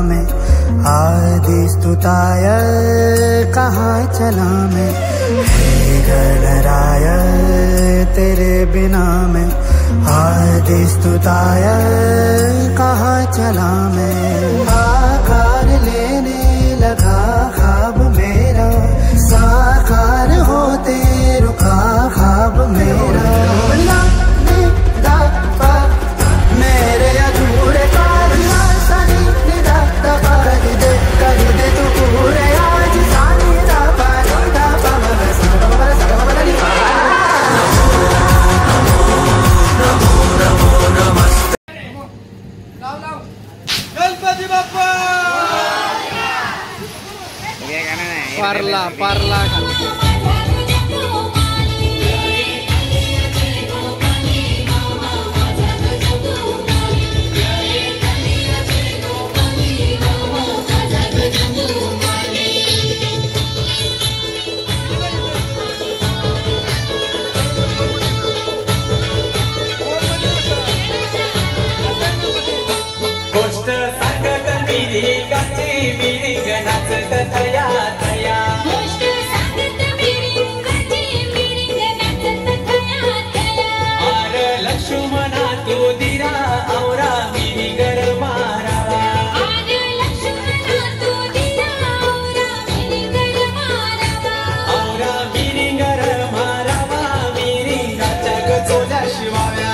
में आदि स्तुताय कहाँ चला मैं। हे गणराय तेरे बिना मैं आदि स्तुताय कहाँ चला मैं। आकार लेने लगा ख्वाब मेरा साकार होते रुका ख्वाब मेरा। मेरे अधूरे कारनां सनी निदा दबा दे कर दे तू पूरे आज सानी दबा दबा गणपती बाप्पा पारला पारला गोष्ट सांगत मिरिंगाची मिरिंग नाचत थया थया। गोष्ट सांगत मिरिंगाची मिरिंग नाचत थया थया। आर लक्ष्मणा तू दिरा औरा मिरिंगर मारावा। आर लक्ष्मणा तू दिरा औरा मिरिंगर मारावा। औरा मिरिंगर मारावा मिरिंगाच्या गचोल्या शिवाव्या।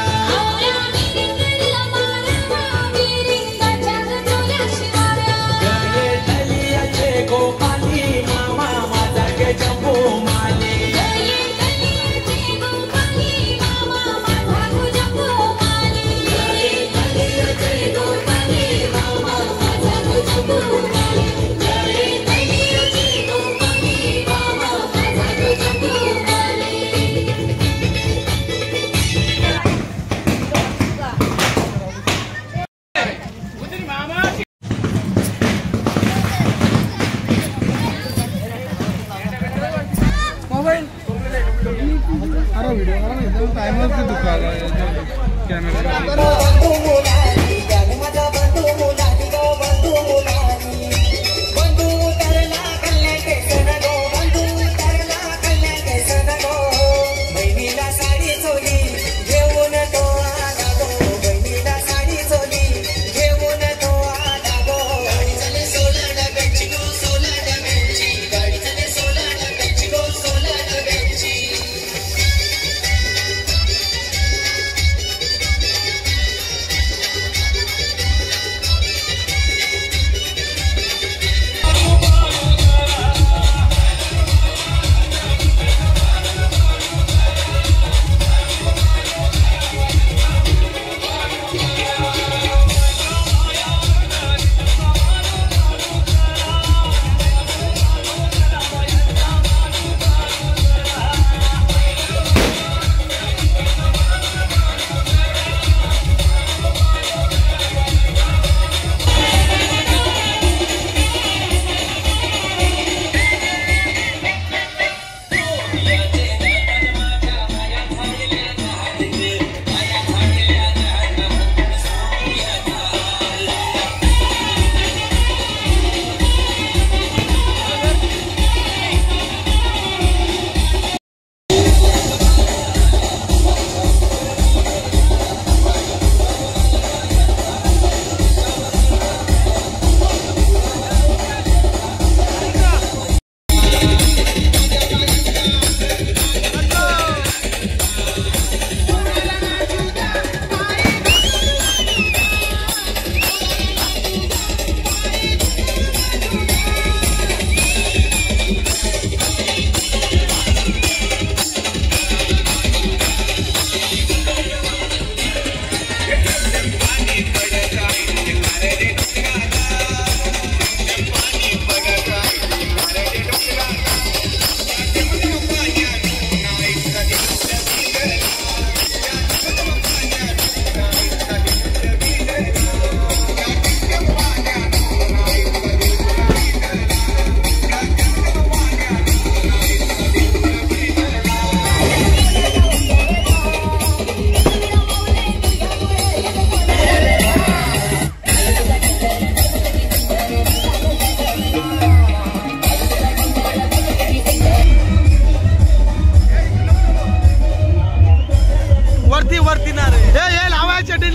वरती ना रे हे लावा चटणी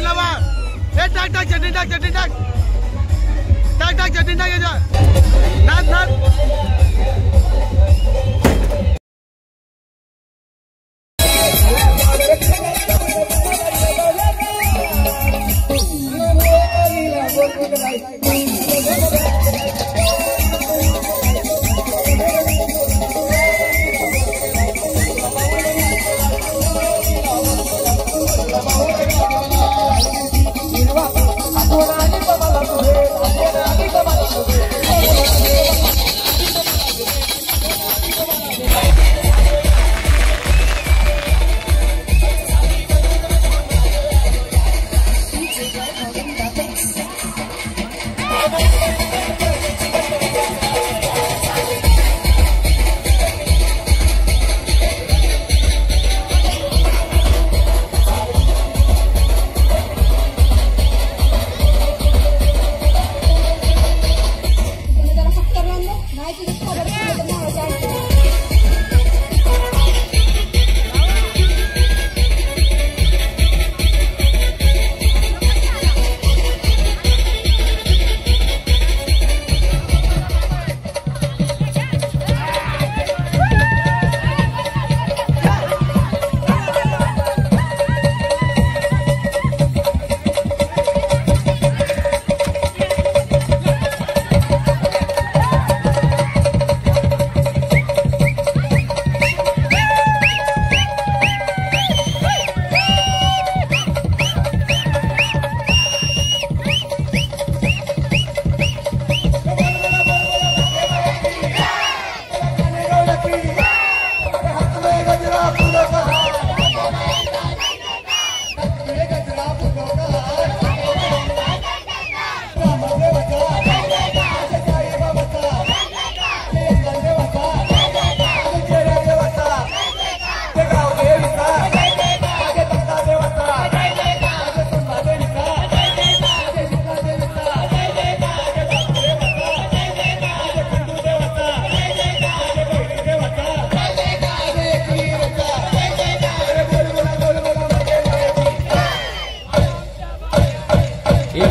लावा हे टाक चटणी टाक चटणी टाक याच्या नाथ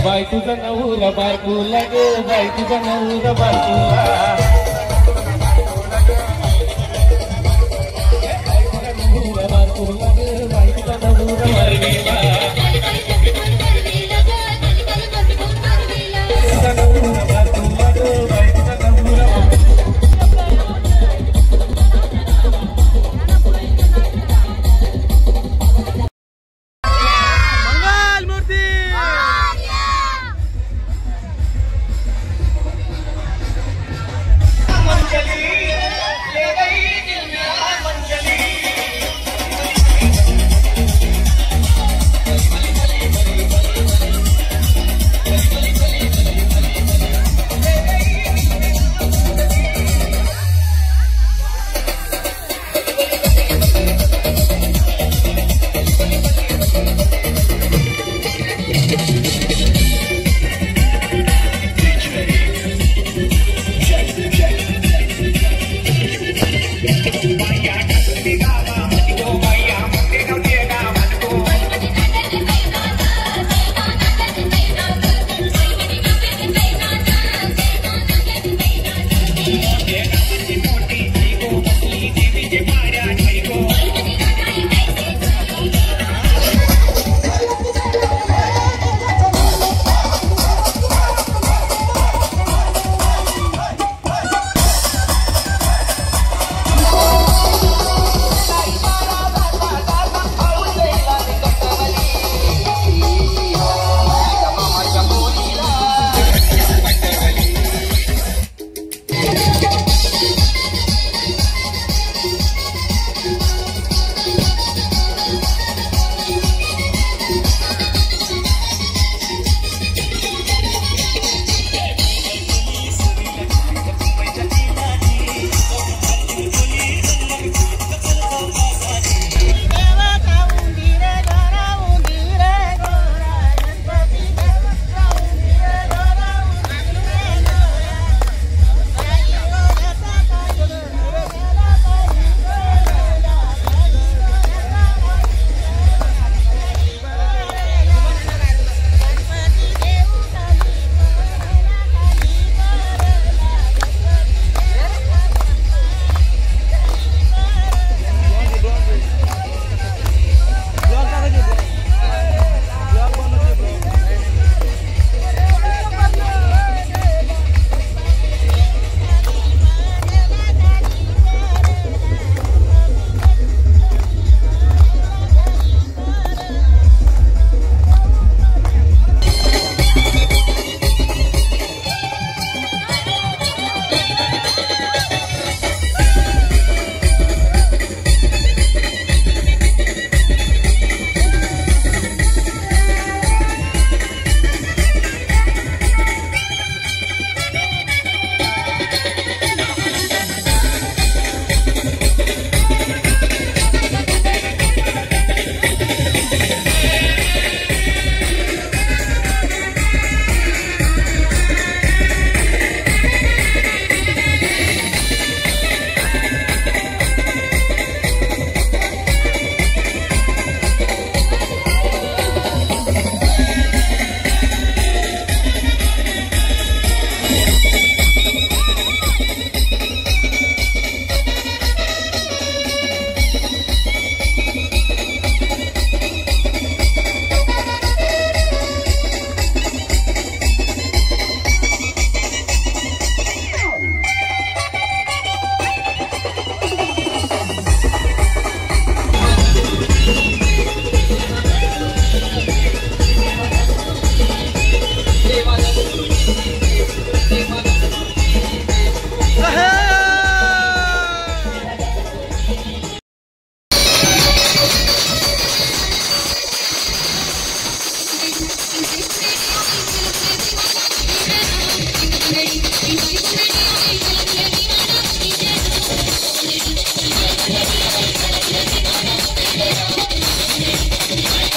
बाई तुझा नवरा बारकुला गे बाई तुझा नवरा बारकुला बाई तुझा नवरा बारकुला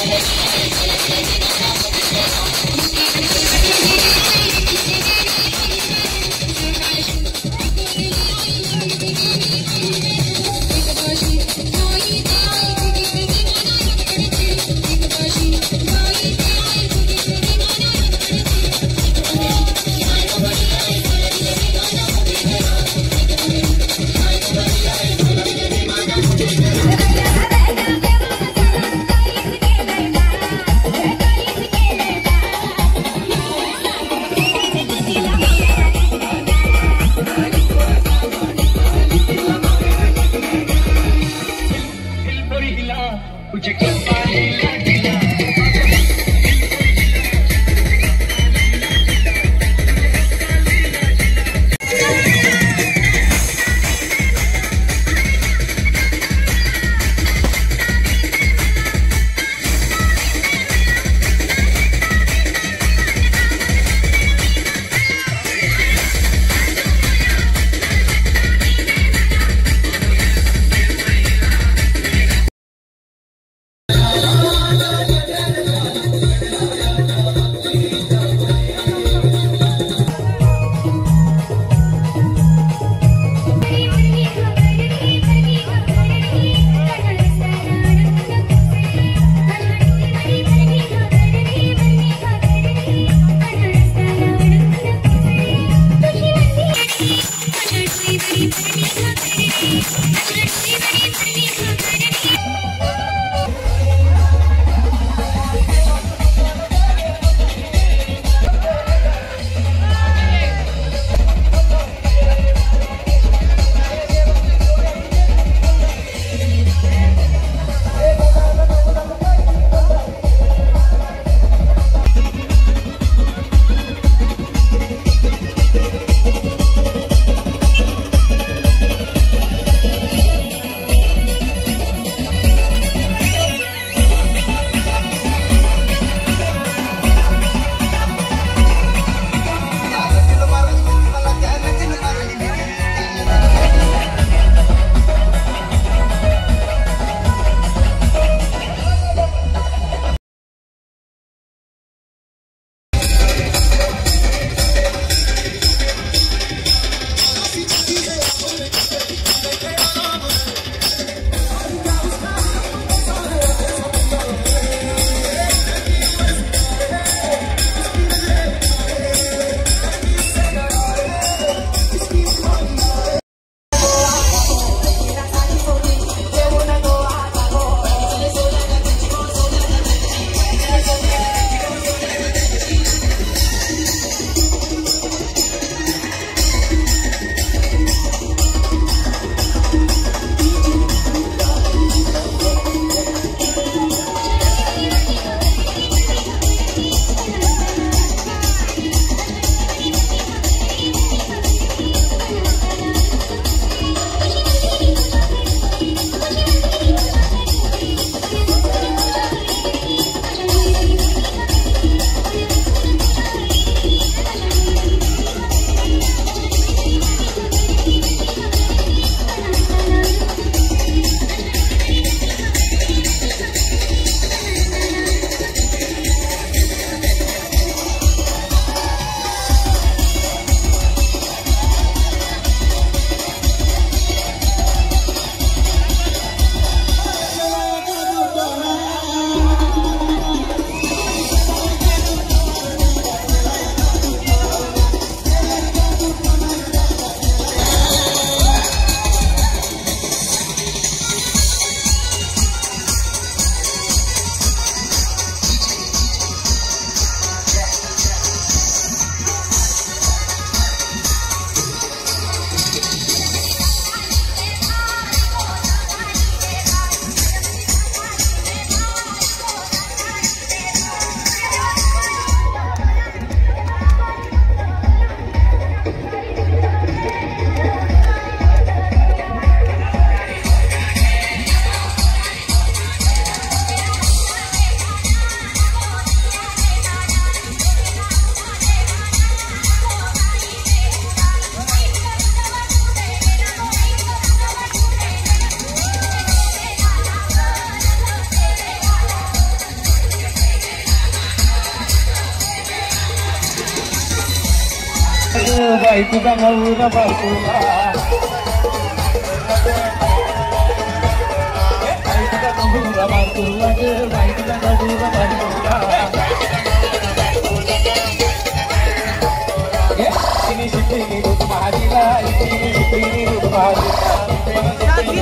Thank you. बाई तुझा नवरा बायकोला बाई तुझा नवरा बायकोला बाई तुझा नवरा बायकोला इतनी शिकली रूप महादीला इतनी शिकली रूप महादीला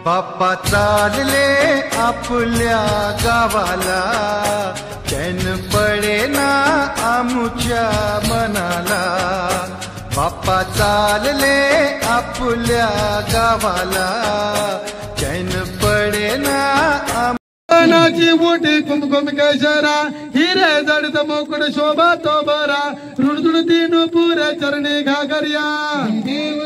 बाप्पा चालले आपल्या गावाला चैन पडे ना आमुच्या मनाला बाप्पा चालले आपल्या गावाला चैन पडे ना नाची मोठी कुमकुम केशरा हिरे जडत मोकड शोभा तो बरा रुणझुण तीन पुरे चरणी घागरिया देव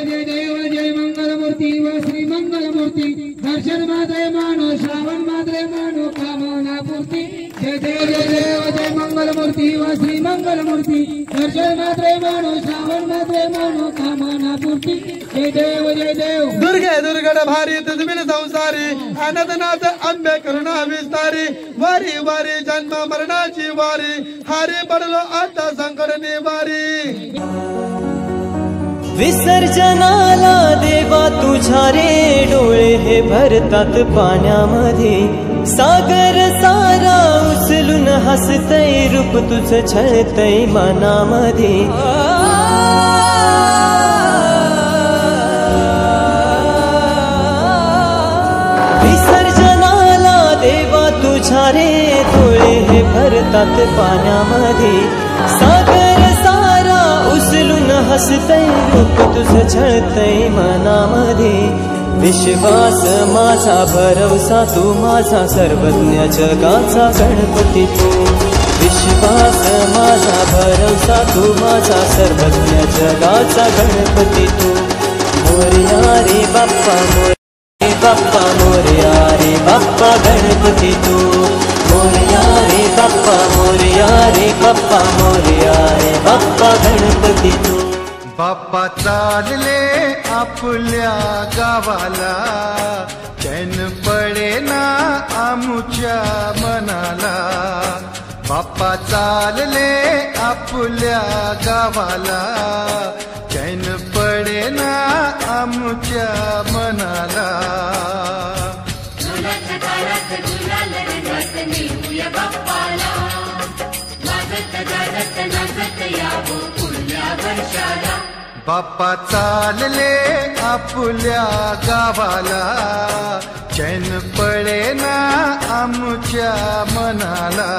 जय मंगलमूर्ती व श्री मंगलमूर्ती दर्शन मात्रे मानो श्रावण मात्रे मानो कामना पूर्ती जय देव जय मंगलमूर्ती व श्री मंगलमूर्ती दर्शन मात्रे मानो श्रावण मात्रे मानो कामना पूर्ती जय देव दुर्गे दुर्गड भारी तुझबिन संसारी अनंतनाथ अंबे करुणा विस्तारी वारी वारी जन्म मरणाची वारी हारी पडलो आता संकट निवारी विसर्जनाला देवा तुझ्या रे डोळे हे भरतात पाण्यामध्ये सागर सारा उचलून हसतय रूप तुझं छळतय मनामध्ये विसर्जनाला देवा तुझ्या रे डोळे हे भरतात पाण्यामध्ये सागर सारा उचलून हसतय रूप तुझं छळतय मनामध्ये विश्वास माझा भरवसा तू माझा सर्वज्ञ जगाचा गणपती तू विश्वास माझा भरवसा तू माझा सर्वज्ञ जगाचा गणपती तू मोरया रे बाप्पा मोरया रे बाप्पा गणपती तू मोरया रे बाप्पा मोरया रे बाप्पा गणपती तू बाप्पा चालले आपल्या गावाला चैन पडे ना आमुच्या मनाला बाप्पा चालले आपल्या गावाला चैन पडे ना आमुच्या मनाला बाप्पा चालले आपल्या गावाला चैन पडे ना आमुच्या मनाला